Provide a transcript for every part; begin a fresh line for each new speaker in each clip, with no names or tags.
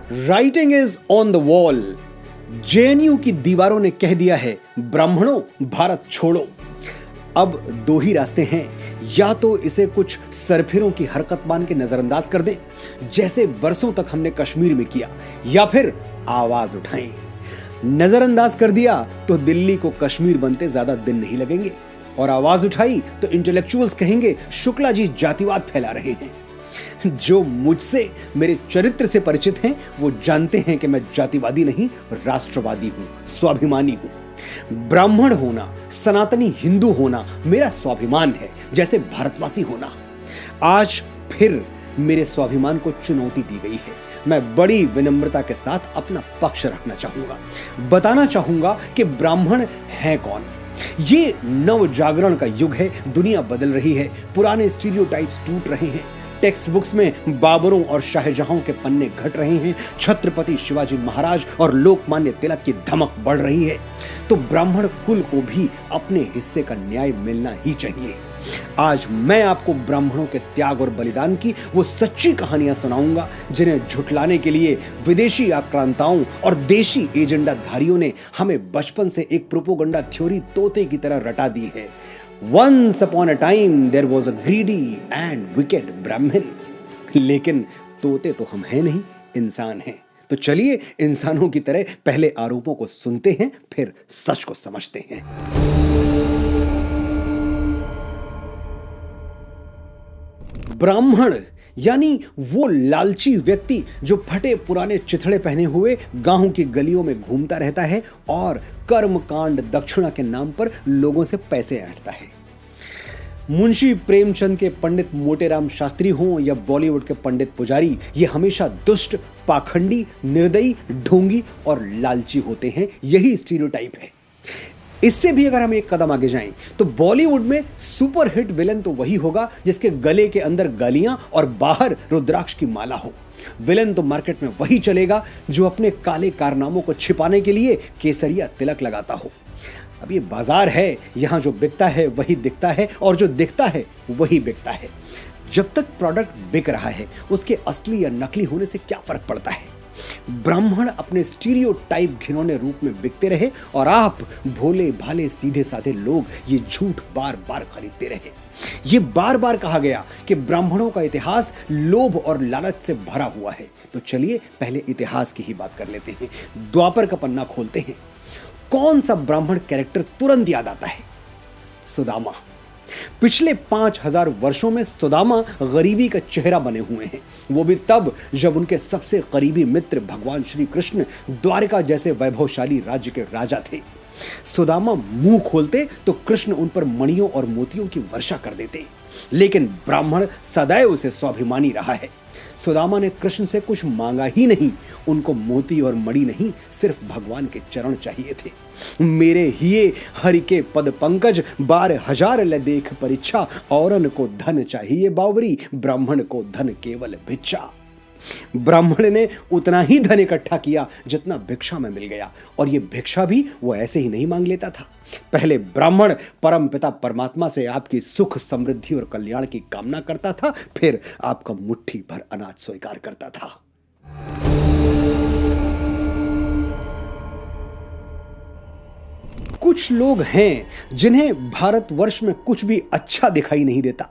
Writing is on the wall. JNU की दीवारों ने कह दिया है, ब्राह्मणों भारत छोड़ो। अब दो ही रास्ते हैं, या तो इसे कुछ सरफिरों की हरकत मान के नजरअंदाज कर दें, जैसे बरसों तक हमने कश्मीर में किया, या फिर आवाज उठाएं। नजरअंदाज कर दिया तो दिल्ली को कश्मीर बनते ज्यादा दिन नहीं लगेंगे, और आवाज उठाई तो इंटेलेक्चुअल्स कहेंगे शुक्ला जी जातिवाद फैला रहे हैं। जो मुझसे, मेरे चरित्र से परिचित हैं, वो जानते हैं कि मैं जातिवादी नहीं, राष्ट्रवादी हूं, स्वाभिमानी हूं। ब्राह्मण होना, सनातनी हिंदू होना मेरा स्वाभिमान है, जैसे भारतवासी होना। आज फिर मेरे स्वाभिमान को चुनौती दी गई है। मैं बड़ी विनम्रता के साथ अपना पक्ष रखना चाहूंगा, बताना चाहूंगा कि ब्राह्मण है कौन। ये नव जागरण का युग है, दुनिया बदल रही है, पुराने स्टीरियोटाइप्स टूट रहे हैं, टेक्स्ट बुक्स में बाबरों और शाहजहां के पन्ने घट रहे हैं, छत्रपति शिवाजी महाराज और लोकमान्य तिलक की धमक बढ़ रही है। तो ब्राह्मण कुल को भी अपने हिस्से का न्याय मिलना ही चाहिए। आज मैं आपको ब्राह्मणों के त्याग और बलिदान की वो सच्ची कहानियां सुनाऊंगा, जिन्हें झुठलाने के लिए विदेशी आक्रांताओं और देशी एजेंडाधारियों ने हमें बचपन से एक प्रोपोगंडा थ्योरी तोते की तरह रटा दी है। Once upon a time there was a greedy and wicked Brahmin। लेकिन तोते तो हम हैं नहीं, इंसान हैं। तो चलिए इंसानों की तरह पहले आरोपों को सुनते हैं, फिर सच को समझते हैं। ब्राह्मण यानी वो लालची व्यक्ति जो फटे पुराने चिथड़े पहने हुए गांव की गलियों में घूमता रहता है और कर्मकांड दक्षिणा के नाम पर लोगों से पैसे ऐंठता है। मुंशी प्रेमचंद के पंडित मोटेराम शास्त्री हों या बॉलीवुड के पंडित पुजारी, ये हमेशा दुष्ट, पाखंडी, निर्दयी, ढोंगी और लालची होते हैं। यही स्टीरियोटाइप है। इससे भी अगर हम एक कदम आगे जाएं तो बॉलीवुड में सुपर हिट विलन तो वही होगा जिसके गले के अंदर गालियां और बाहर रुद्राक्ष की माला हो। विलन तो मार्केट में वही चलेगा जो अपने काले कारनामों को छिपाने के लिए केसरिया तिलक लगाता हो। अब ये बाजार है, यहां जो बिकता है वही दिखता है, और जो दिखता है वही बिकता है। जब तक प्रोडक्ट बिक रहा है, उसके असली या नकली होने से क्या फर्क पड़ता है। ब्राह्मण अपने स्टीरियोटाइप घिनौने रूप में बिकते रहे और आप भोले भाले सीधे साधे लोग ये झूठ बार बार खरीदते रहे। ये बार बार कहा गया कि ब्राह्मणों का इतिहास लोभ और लालच से भरा हुआ है। तो चलिए पहले इतिहास की ही बात कर लेते हैं। द्वापर का पन्ना खोलते हैं। कौन सा ब्राह्मण कैरेक्टर तुरंत याद आता है? सुदामा। पिछले 5000 वर्षों में सुदामा गरीबी का चेहरा बने हुए हैं, वो भी तब जब उनके सबसे करीबी मित्र भगवान श्री कृष्ण द्वारिका जैसे वैभवशाली राज्य के राजा थे। सुदामा मुंह खोलते तो कृष्ण उन पर मणियों और मोतियों की वर्षा कर देते, लेकिन ब्राह्मण सदैव उसे स्वाभिमानी रहा है। सुदामा ने कृष्ण से कुछ मांगा ही नहीं, उनको मोती और मणि नहीं, सिर्फ भगवान के चरण चाहिए थे। मेरे हिये हरि के पद पंकज, 12,000 ले देख परीक्षा, औरन को धन चाहिए बावरी, ब्राह्मण को धन केवल भिक्षा। ब्राह्मण ने उतना ही धन इकट्ठा किया जितना भिक्षा में मिल गया, और ये भिक्षा भी वो ऐसे ही नहीं मांग लेता था। पहले ब्राह्मण परमपिता परमात्मा से आपकी सुख, समृद्धि और कल्याण की कामना करता था, फिर आपका मुट्ठी भर अनाज स्वीकार करता था। कुछ लोग हैं जिन्हें भारतवर्ष में कुछ भी अच्छा दिखाई नहीं देता,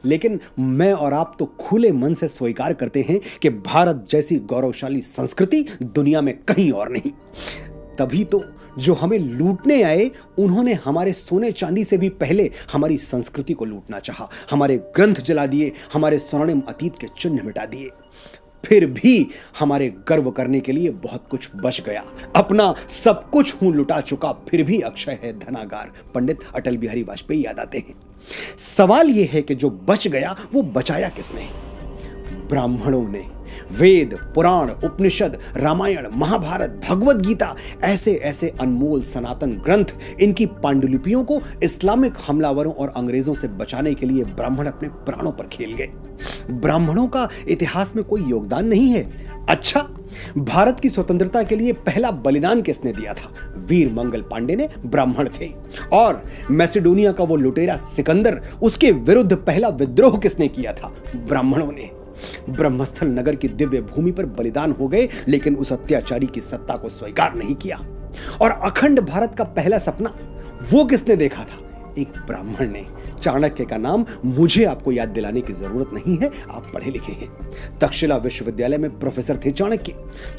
लेकिन मैं और आप तो खुले मन से स्वीकार करते हैं कि भारत जैसी गौरवशाली संस्कृति दुनिया में कहीं और नहीं। तभी तो जो हमें लूटने आए, उन्होंने हमारे सोने चांदी से भी पहले हमारी संस्कृति को लूटना चाहा, हमारे ग्रंथ जला दिए, हमारे स्वर्णिम अतीत के चिन्ह मिटा दिए। फिर भी हमारे गर्व करने के लिए बहुत कुछ बच गया। अपना सब कुछ हूं लुटा चुका, फिर भी अक्षय है धनागार, पंडित अटल बिहारी वाजपेयी याद आते हैं। सवाल यह है कि जो बच गया वो बचाया किसने? ब्राह्मणों ने। वेद, पुराण, उपनिषद, रामायण, महाभारत, भगवत गीता, ऐसे ऐसे अनमोल सनातन ग्रंथ, इनकी पांडुलिपियों को इस्लामिक हमलावरों और अंग्रेजों से बचाने के लिए ब्राह्मण अपने प्राणों पर खेल गए। ब्राह्मणों का इतिहास में कोई योगदान नहीं है। अच्छा, भारत की स्वतंत्रता के लिए पहला बलिदान किसने दिया था? वीर मंगल पांडे ने, ब्राह्मण थे। और मैसेडोनिया का वो लुटेरा सिकंदर, उसके विरुद्ध पहला विद्रोह किसने किया था? ब्राह्मणों ने। ब्रह्मस्थल नगर की दिव्य भूमि पर बलिदान हो गए, लेकिन उस अत्याचारी की सत्ता को स्वीकार नहीं किया। और अखंड भारत का पहला सपना वो किसने देखा था? एक ब्राह्मण ने। चाणक्य का नाम मुझे आपको याद दिलाने की जरूरत नहीं है, आप पढ़े लिखे हैं। तक्षशिला विश्वविद्यालय में प्रोफेसर थे चाणक्य।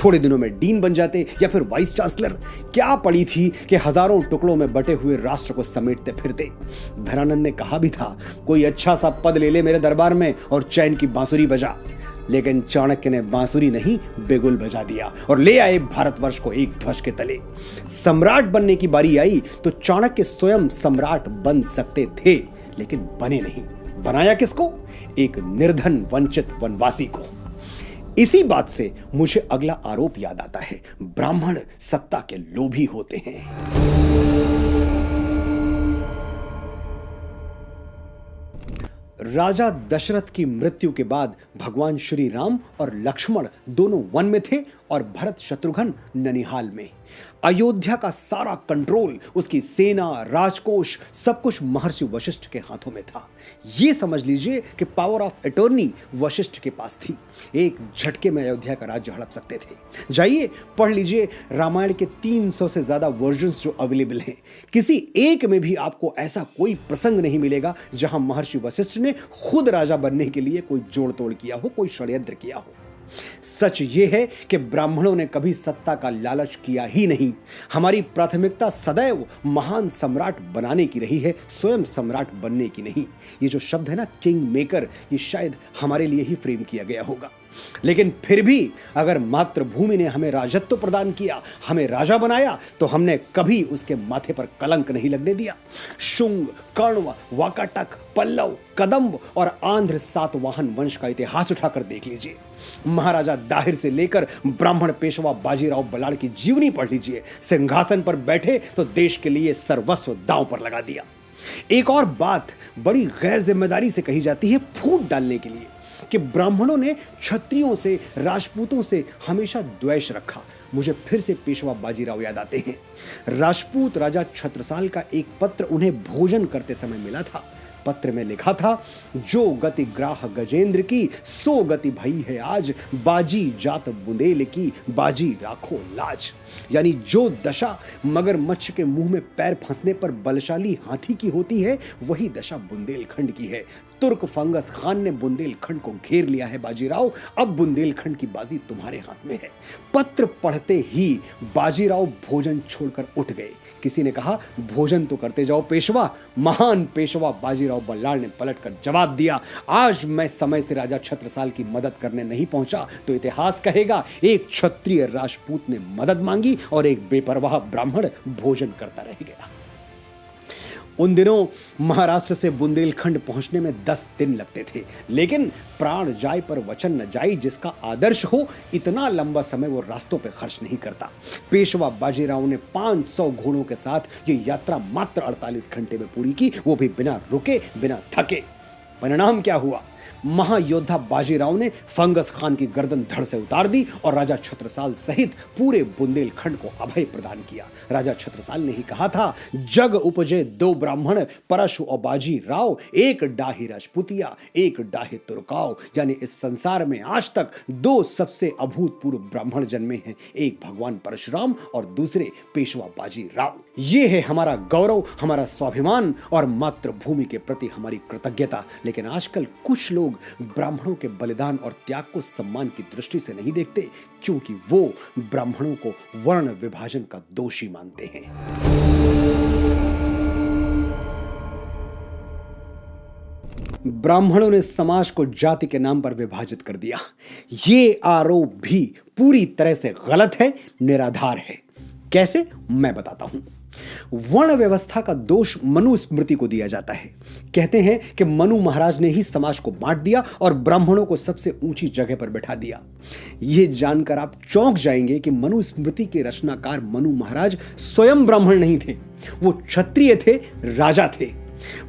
थोड़े दिनों में डीन बन जाते या फिर वाइस चांसलर। क्या पड़ी थी कि हजारों टुकड़ों में बटे हुए राष्ट्र को समेटते फिरते। धनानंद ने कहा भी था, कोई अच्छा सा पद ले ले मेरे दरबार में और चैन की बांसुरी बजा। लेकिन चाणक्य ने बांसुरी नहीं, बिगुल बजा दिया और ले आए भारतवर्ष को एक ध्वज के तले। सम्राट बनने की बारी आई तो चाणक्य स्वयं सम्राट बन सकते थे, लेकिन बने नहीं। बनाया किसको? एक निर्धन वंचित वनवासी को। इसी बात से मुझे अगला आरोप याद आता है, ब्राह्मण सत्ता के लोभी होते हैं। राजा दशरथ की मृत्यु के बाद भगवान श्री राम और लक्ष्मण दोनों वन में थे और भरत शत्रुघ्न ननिहाल में। अयोध्या का सारा कंट्रोल, उसकी सेना, राजकोष, सब कुछ महर्षि वशिष्ठ के हाथों में था। यह समझ लीजिए कि पावर ऑफ अटॉर्नी वशिष्ठ के पास थी। एक झटके में अयोध्या का राज्य हड़प सकते थे। जाइए पढ़ लीजिए रामायण के 300 से ज्यादा वर्जन्स जो अवेलेबल हैं। किसी एक में भी आपको ऐसा कोई प्रसंग नहीं मिलेगा जहां महर्षि वशिष्ठ ने खुद राजा बनने के लिए कोई जोड़ तोड़ किया हो, कोई षड्यंत्र किया हो। सच यह है कि ब्राह्मणों ने कभी सत्ता का लालच किया ही नहीं। हमारी प्राथमिकता सदैव महान सम्राट बनाने की रही है, स्वयं सम्राट बनने की नहीं। ये जो शब्द है ना, किंग मेकर, ये शायद हमारे लिए ही फ्रेम किया गया होगा। लेकिन फिर भी अगर मातृभूमि ने हमें राजत्व प्रदान किया, हमें राजा बनाया, तो हमने कभी उसके माथे पर कलंक नहीं लगने दिया। शुंग, कण्व, वाकाटक, पल्लव, कदंब और आंध्र सातवाहन वंश का इतिहास उठाकर देख लीजिए। महाराजा दाहिर से लेकर ब्राह्मण पेशवा बाजीराव बलाड़ की जीवनी पढ़ लीजिए। सिंहासन पर बैठे तो देश के लिए सर्वस्व दांव पर लगा दिया। एक और बात बड़ी गैर जिम्मेदारी से कही जाती है फूट डालने के लिए, कि ब्राह्मणों ने क्षत्रियों से, राजपूतों से हमेशा द्वेष रखा। मुझे फिर से पेशवा बाजीराव याद आते हैं। राजपूत राजा छत्रसाल का एक पत्र उन्हें भोजन करते समय मिला था। पत्र में लिखा था, जो गति ग्राह गजेंद्र की, सो गति भई है आज, बाजी जात बुंदेल की, बाजी राखो लाज। यानी जो दशा मगरमच्छ के मुंह में पैर फंसने पर बलशाली हाथी की होती है, वही दशा बुंदेलखंड की है। तुर्क फंगस खान ने बुंदेलखंड को घेर लिया है बाजीराव, अब बुंदेलखंड की बाजी तुम्हारे हाथ में है। पत्र पढ़ते ही बाजीराव भोजन छोड़कर उठ गए। किसी ने कहा, भोजन तो करते जाओ पेशवा। महान पेशवा बाजीराव बल्लाळ ने पलटकर जवाब दिया, आज मैं समय से राजा छत्रसाल की मदद करने नहीं पहुंचा तो इतिहास कहेगा एक क्षत्रिय राजपूत ने मदद मांगी और एक बेपरवाह ब्राह्मण भोजन करता रह गया। उन दिनों महाराष्ट्र से बुंदेलखंड पहुंचने में 10 दिन लगते थे, लेकिन प्राण जाय पर वचन न जाय, जिसका आदर्श हो इतना लंबा समय वो रास्तों पे खर्च नहीं करता। पेशवा बाजीराव ने 500 घोड़ों के साथ ये यात्रा मात्र 48 घंटे में पूरी की, वो भी बिना रुके, बिना थके। परिणाम क्या हुआ? महायोद्धा बाजीराव ने फंगस खान की गर्दन धड़ से उतार दी और राजा छत्रसाल सहित पूरे बुंदेलखंड को अभय प्रदान किया। राजा छत्रसाल ने ही कहा था, जग उपजे 2 ब्राह्मण, परशु और बाजी राव, एक डाही राजपुतिया, एक डाहे तुर्काव। यानी इस संसार में आज तक 2 सबसे अभूतपूर्व ब्राह्मण जन्मे हैं, एक भगवान परशुराम और दूसरे पेशवा बाजी राव। ये है हमारा गौरव, हमारा स्वाभिमान और मातृभूमि के प्रति हमारी कृतज्ञता। लेकिन आजकल कुछ लोग ब्राह्मणों के बलिदान और त्याग को सम्मान की दृष्टि से नहीं देखते, क्योंकि वो ब्राह्मणों को वर्ण विभाजन का दोषी मानते हैं। ब्राह्मणों ने समाज को जाति के नाम पर विभाजित कर दिया। ये आरोप भी पूरी तरह से गलत है, निराधार है। कैसे? मैं बताता हूं। वर्ण व्यवस्था का दोष मनुस्मृति को दिया जाता है। कहते हैं कि मनु महाराज ने ही समाज को बांट दिया और ब्राह्मणों को सबसे ऊंची जगह पर बैठा दिया। यह जानकर आप चौंक जाएंगे कि मनुस्मृति के रचनाकार मनु महाराज स्वयं ब्राह्मण नहीं थे, वो क्षत्रिय थे, राजा थे।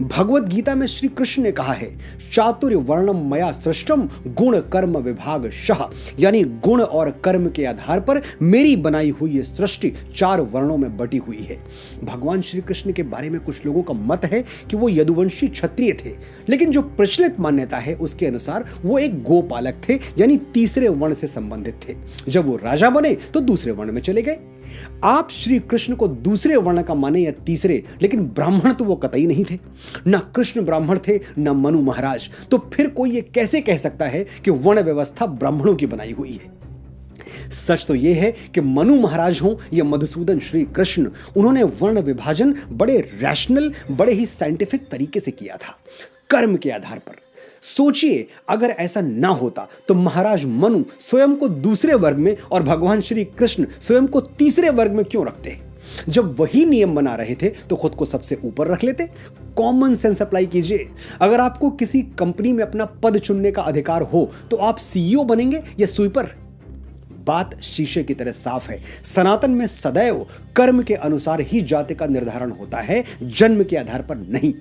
भगवत गीता में श्री कृष्ण ने कहा है, चातुर्य वर्णम मया सृष्टम गुण कर्म विभाग शः, यानी गुण और कर्म के आधार पर मेरी बनाई हुई ये सृष्टि 4 वर्णों में बटी हुई है। भगवान श्री कृष्ण के बारे में कुछ लोगों का मत है कि वो यदुवंशी क्षत्रिय थे, लेकिन जो प्रचलित मान्यता है उसके अनुसार वो एक गोपालक थे, यानी तीसरे वर्ण से संबंधित थे। जब वो राजा बने तो दूसरे वर्ण में चले गए। आप श्री कृष्ण को दूसरे वर्ण का माने या तीसरे, लेकिन ब्राह्मण तो वो कतई नहीं थे। ना कृष्ण ब्राह्मण थे, ना मनु महाराज। तो फिर कोई ये कैसे कह सकता है कि वर्ण व्यवस्था ब्राह्मणों की बनाई हुई है? सच तो यह है कि मनु महाराज हों या मधुसूदन श्री कृष्ण, उन्होंने वर्ण विभाजन बड़े रैशनल, बड़े ही साइंटिफिक तरीके से किया था, कर्म के आधार पर। सोचिए, अगर ऐसा ना होता तो महाराज मनु स्वयं को दूसरे वर्ग में और भगवान श्री कृष्ण स्वयं को तीसरे वर्ग में क्यों रखते? जब वही नियम बना रहे थे तो खुद को सबसे ऊपर रख लेते। कॉमन सेंस अप्लाई कीजिए। अगर आपको किसी कंपनी में अपना पद चुनने का अधिकार हो तो आप सीईओ बनेंगे या स्वीपर? बात शीशे की तरह साफ है। सनातन में सदैव कर्म के अनुसार ही जाति का निर्धारण होता है, जन्म के आधार पर नहीं।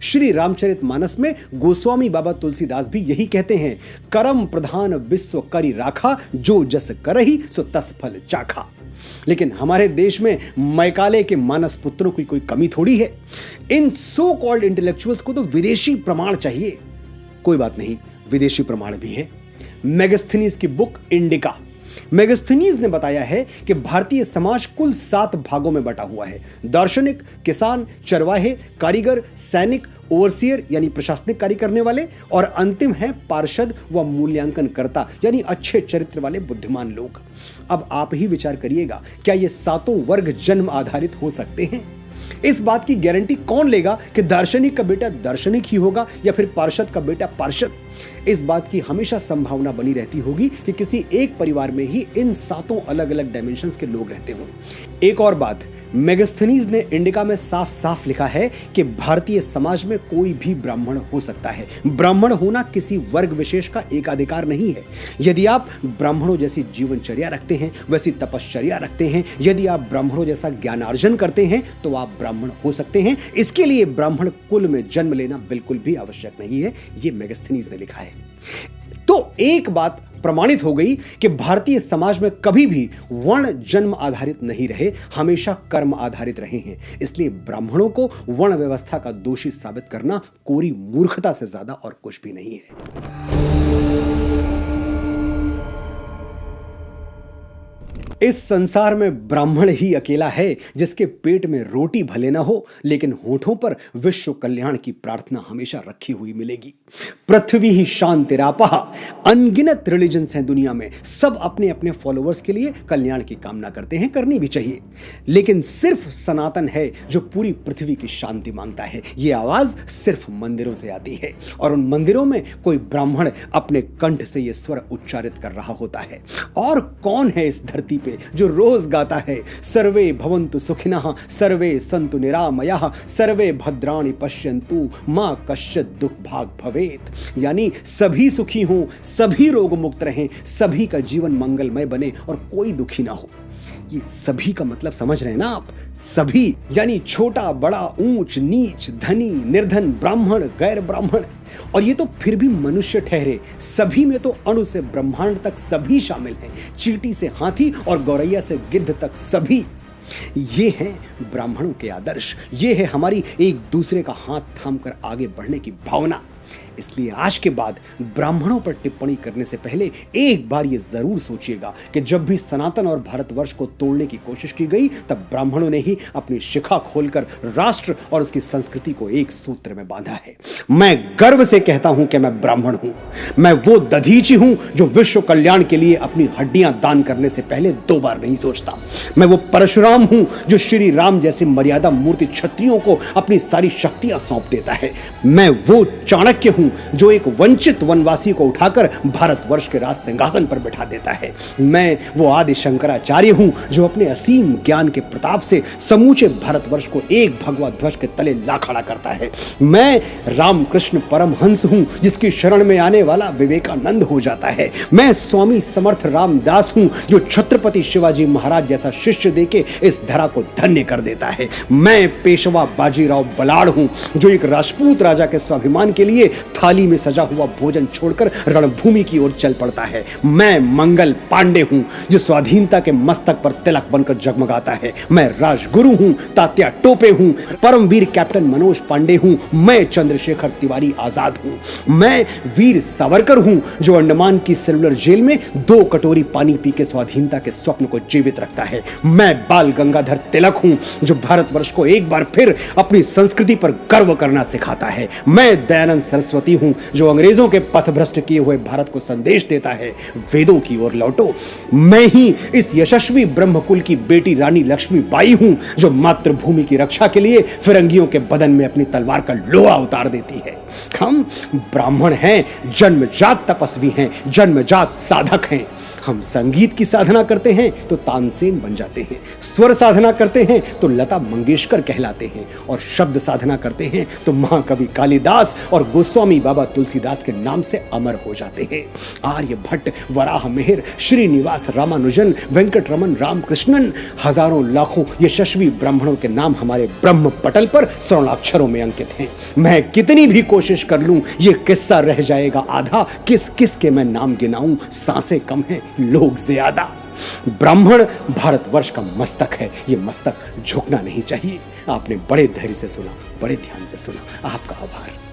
श्री रामचरितमानस में गोस्वामी बाबा तुलसीदास भी यही कहते हैं, कर्म प्रधान विश्व करी राखा, जो जस करही सो तस फल चाखा। लेकिन हमारे देश में मैकाले के मानस पुत्रों की कोई कमी थोड़ी है। इन सो कॉल्ड इंटेलेक्चुअल्स को तो विदेशी प्रमाण चाहिए। कोई बात नहीं, विदेशी प्रमाण भी है। मेगास्थनीज की बुक इंडिका, मेगास्थनीज ने बताया है कि भारतीय समाज कुल 7 भागों में बटा हुआ है। दार्शनिक, किसान, चरवाहे, कारीगर, सैनिक, ओवरसियर यानी प्रशासनिक कार्य करने वाले, और अंतिम है पार्षद व मूल्यांकन करता यानी अच्छे चरित्र वाले बुद्धिमान लोग। अब आप ही विचार करिएगा, क्या ये 7 वर्ग जन्म आधारित हो सकते हैं? इस बात की गारंटी कौन लेगा कि दार्शनिक का बेटा दार्शनिक ही होगा या फिर पार्षद का बेटा पार्षद? इस बात की हमेशा संभावना बनी रहती होगी कि किसी एक परिवार में ही इन 7 अलग अलग डायमेंशंस के लोग रहते हों। एक और बात, मेगास्थनीज ने इंडिका में साफ साफ लिखा है कि भारतीय समाज में कोई भी ब्राह्मण हो सकता है। ब्राह्मण होना किसी वर्ग विशेष का एकाधिकार नहीं है। यदि आप ब्राह्मणों जैसी जीवनचर्या रखते हैं, वैसी तपश्चर्या रखते हैं, यदि आप ब्राह्मणों जैसा ज्ञानार्जन करते हैं तो आप ब्राह्मण हो सकते हैं। इसके लिए ब्राह्मण कुल में जन्म लेना बिल्कुल भी आवश्यक नहीं है, ये मेगास्थनीज ने लिखा है। तो एक बात प्रमाणित हो गई कि भारतीय समाज में कभी भी वर्ण जन्म आधारित नहीं रहे, हमेशा कर्म आधारित रहे हैं। इसलिए ब्राह्मणों को वर्ण व्यवस्था का दोषी साबित करना कोरी मूर्खता से ज्यादा और कुछ भी नहीं है। इस संसार में ब्राह्मण ही अकेला है जिसके पेट में रोटी भले ना हो, लेकिन होठों पर विश्व कल्याण की प्रार्थना हमेशा रखी हुई मिलेगी। पृथ्वी ही शांतिरापः, अनगिनत रिलीजन्स हैं दुनिया में, सब अपने अपने फॉलोअर्स के लिए कल्याण की कामना करते हैं, करनी भी चाहिए। लेकिन सिर्फ सनातन है जो पूरी पृथ्वी की शांति मांगता है। ये आवाज सिर्फ मंदिरों से आती है, और उन मंदिरों में कोई ब्राह्मण अपने कंठ से ये स्वर उच्चारित कर रहा होता है। और कौन है इस धरती जो रोज गाता है, सर्वे भवन्तु सुखिनः, सर्वे सन्तु निरामयाः, सर्वे भद्राणि पश्यन्तु, मा कश्चित् दुख भाग भवेत्, यानी सभी सुखी हों, सभी रोग मुक्त रहें, सभी का जीवन मंगलमय बने और कोई दुखी ना हो। ये सभी का मतलब समझ रहे हैं ना आप? सभी यानी छोटा बड़ा, ऊंच नीच, धनी निर्धन, ब्राह्मण गैर ब्राह्मण। और ये तो फिर भी मनुष्य ठहरे, सभी में तो अणु से ब्रह्मांड तक सभी शामिल हैं, चींटी से हाथी और गौरैया से गिद्ध तक सभी। ये हैं ब्राह्मणों के आदर्श, ये है हमारी एक दूसरे का हाथ थामकर आगे बढ़ने की भावना। इसलिए आज के बाद ब्राह्मणों पर टिप्पणी करने से पहले एक बार ये जरूर सोचिएगा कि जब भी सनातन और भारतवर्ष को तोड़ने की कोशिश की गई, तब ब्राह्मणों ने ही अपनी शिखा खोलकर राष्ट्र और उसकी संस्कृति को एक सूत्र में बांधा है। मैं गर्व से कहता हूं कि मैं ब्राह्मण हूं। मैं वो दधीची हूं जो विश्व कल्याण के लिए अपनी हड्डियां दान करने से पहले 2 बार नहीं सोचता। मैं वो परशुराम हूं जो श्री राम जैसे मर्यादा मूर्ति क्षत्रियों को अपनी सारी शक्तियां सौंप देता है। मैं वो चाणक्य हूं हूं जो एक वंचित वनवासी को उठाकर भारतवर्ष के राज सिंहासन पर बैठा देता है। मैं वो आदि शंकराचार्य हूं जो अपने असीम ज्ञान के प्रताप से समूचे भारतवर्ष को एक भगवा ध्वज के तले ला खड़ा करता है। मैं रामकृष्ण परमहंस हूं जिसकी शरण में आने वाला विवेकानंद हो जाता है। मैं स्वामी समर्थ रामदास हूं जो छत्रपति शिवाजी महाराज जैसा शिष्य देके इस धरा को धन्य कर देता है। मैं पेशवा बाजीराव बलाड़ हूं जो एक राजपूत राजा के स्वाभिमान के लिए थाली में सजा हुआ भोजन छोड़कर रणभूमि की ओर चल पड़ता है। मैं मंगल पांडे हूं जो स्वाधीनता के मस्तक पर तिलक बनकर जगमगाता है। मैं राजगुरु हूं, तात्या टोपे हूं, परमवीर कैप्टन मनोज पांडे हूं। मैं चंद्रशेखर तिवारी आजाद हूं। मैं वीर सावरकर हूं जो अंडमान की सेलुलर जेल में 2 कटोरी पानी पी के स्वाधीनता के स्वप्न को जीवित रखता है। मैं बाल गंगाधर तिलक हूं जो भारतवर्ष को एक बार फिर अपनी संस्कृति पर गर्व करना सिखाता है। मैं दयानंद सरस्वती हूं जो अंग्रेजों के पथभ्रष्ट किए हुए भारत को संदेश देता है, वेदों की ओर लौटो। मैं ही इस यशस्वी ब्रह्मकुल की बेटी रानी लक्ष्मीबाई हूं जो मातृभूमि की रक्षा के लिए फिरंगियों के बदन में अपनी तलवार का लोहा उतार देती है। हम ब्राह्मण हैं, जन्मजात तपस्वी हैं, जन्मजात साधक हैं। हम संगीत की साधना करते हैं तो तानसेन बन जाते हैं, स्वर साधना करते हैं तो लता मंगेशकर कहलाते हैं, और शब्द साधना करते हैं तो महाकवि कालिदास और गोस्वामी बाबा तुलसीदास के नाम से अमर हो जाते हैं। आर्यभट्ट, वराह मिहिर, श्रीनिवास रामानुजन, वेंकटरमन रामकृष्णन, हजारों लाखों यशस्वी ब्राह्मणों के नाम हमारे ब्रह्म पटल पर स्वर्णाक्षरों में अंकित हैं। मैं कितनी भी कोशिश कर लूं ये किस्सा रह जाएगा आधा। किस किस के मैं नाम गिनाऊं, सांसें कम हैं, लोग ज्यादा। ब्राह्मण भारतवर्ष का मस्तक है, ये मस्तक झुकना नहीं चाहिए। आपने बड़े धैर्य से सुना, बड़े ध्यान से सुना, आपका आभार।